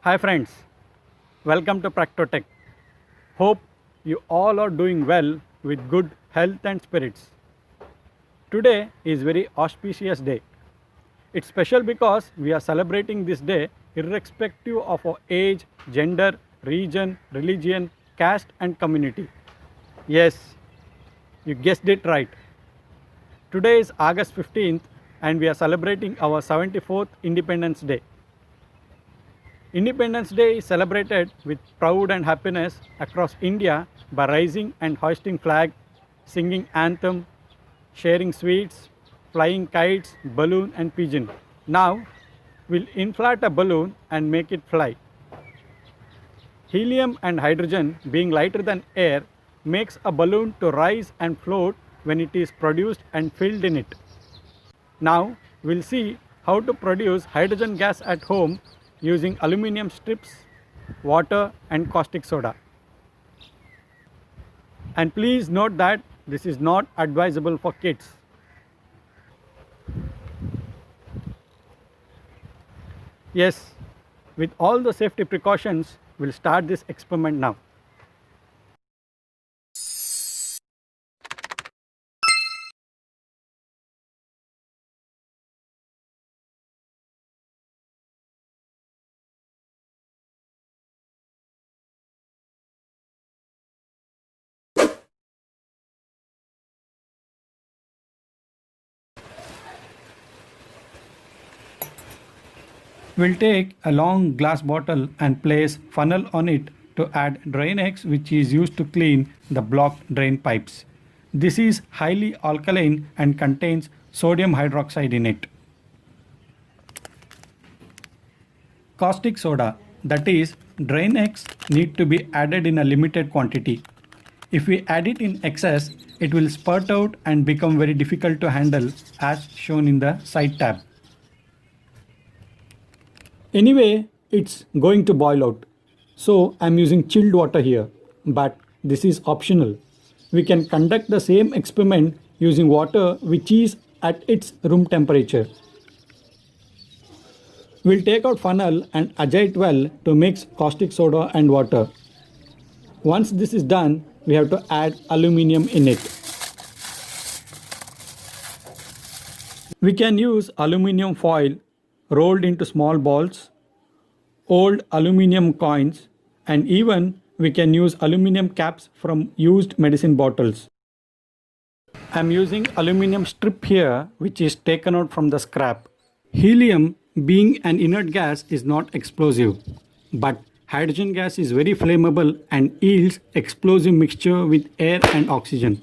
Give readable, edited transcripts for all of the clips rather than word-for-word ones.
Hi friends, welcome to Practotech. Hope you all are doing well with good health and spirits. Today is very auspicious day. It's special because we are celebrating this day irrespective of our age, gender, region, religion, caste and community. Yes, you guessed it right. Today is August 15th and we are celebrating our 74th Independence Day. Independence Day is celebrated with proud and happiness across India by raising and hoisting flag, singing anthem, sharing sweets, flying kites, balloon and pigeon. Now, we'll inflate a balloon and make it fly. Helium and hydrogen being lighter than air makes a balloon to rise and float when it is produced and filled in it. Now, we'll see how to produce hydrogen gas at home using aluminum strips, water and caustic soda. And please note that this is not advisable for kids. Yes, with all the safety precautions, we'll start this experiment now. We'll take a long glass bottle and place funnel on it to add Drain-X, which is used to clean the blocked drain pipes. This is highly alkaline and contains sodium hydroxide in it. Caustic soda, that is Drain-X, need to be added in a limited quantity. If we add it in excess, it will spurt out and become very difficult to handle as shown in the side tab. Anyway, it's going to boil out. So I'm using chilled water here, but this is optional. We can conduct the same experiment using water which is at its room temperature. We'll take out funnel and agite well to mix caustic soda and water. Once this is done, we have to add aluminium in it. We can use aluminium foil rolled into small balls, old aluminium coins, and even we can use aluminium caps from used medicine bottles. I'm using aluminium strip here which is taken out from the scrap. Helium, being an inert gas, is not explosive, but hydrogen gas is very flammable and yields explosive mixture with air and oxygen.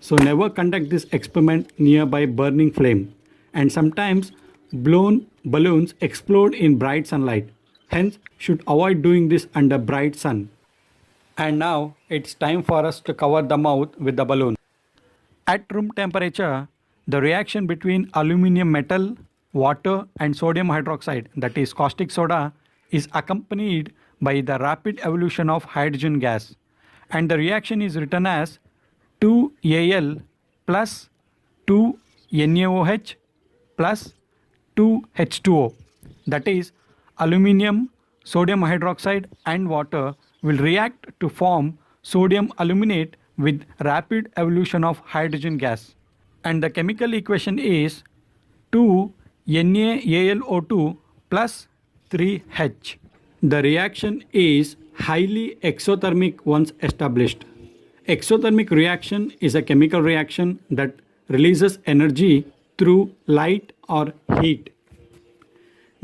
So never conduct this experiment nearby burning flame, and sometimes blown balloons explode in bright sunlight. Hence, should avoid doing this under bright sun. And now it's time for us to cover the mouth with the balloon. At room temperature, the reaction between aluminium metal, water and sodium hydroxide, that is caustic soda, is accompanied by the rapid evolution of hydrogen gas. And the reaction is written as 2Al plus 2NaOH plus 2H2O. That is, aluminium, sodium hydroxide and water will react to form sodium aluminate with rapid evolution of hydrogen gas. And the chemical equation is 2NaAlO2 plus 3H. The reaction is highly exothermic once established. Exothermic reaction is a chemical reaction that releases energy through light or heat.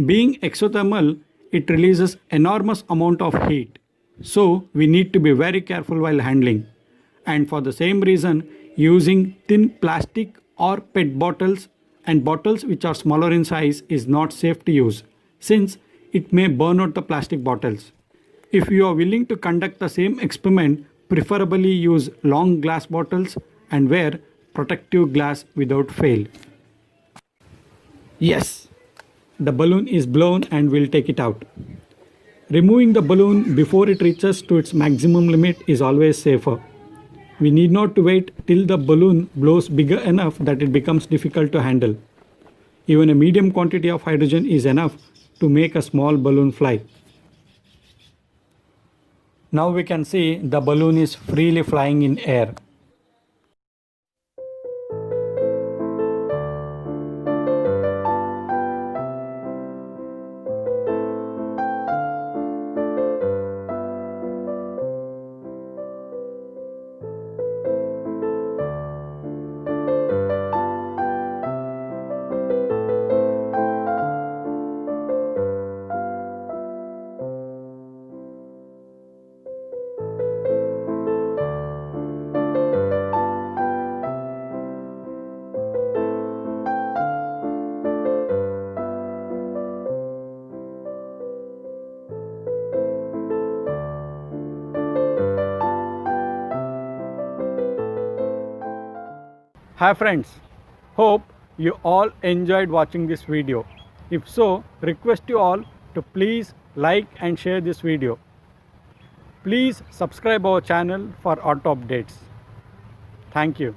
Being exothermal, it releases enormous amount of heat. So we need to be very careful while handling. And for the same reason, using thin plastic or PET bottles and bottles which are smaller in size is not safe to use, since it may burn out the plastic bottles. If you are willing to conduct the same experiment, preferably use long glass bottles and wear protective glass without fail. Yes, the balloon is blown and we'll take it out. Removing the balloon before it reaches to its maximum limit is always safer. We need not to wait till the balloon blows bigger enough that it becomes difficult to handle. Even a medium quantity of hydrogen is enough to make a small balloon fly. Now we can see the balloon is freely flying in air. Hi friends, hope you all enjoyed watching this video. If so, request you all to please like and share this video. Please subscribe our channel for auto updates. Thank you.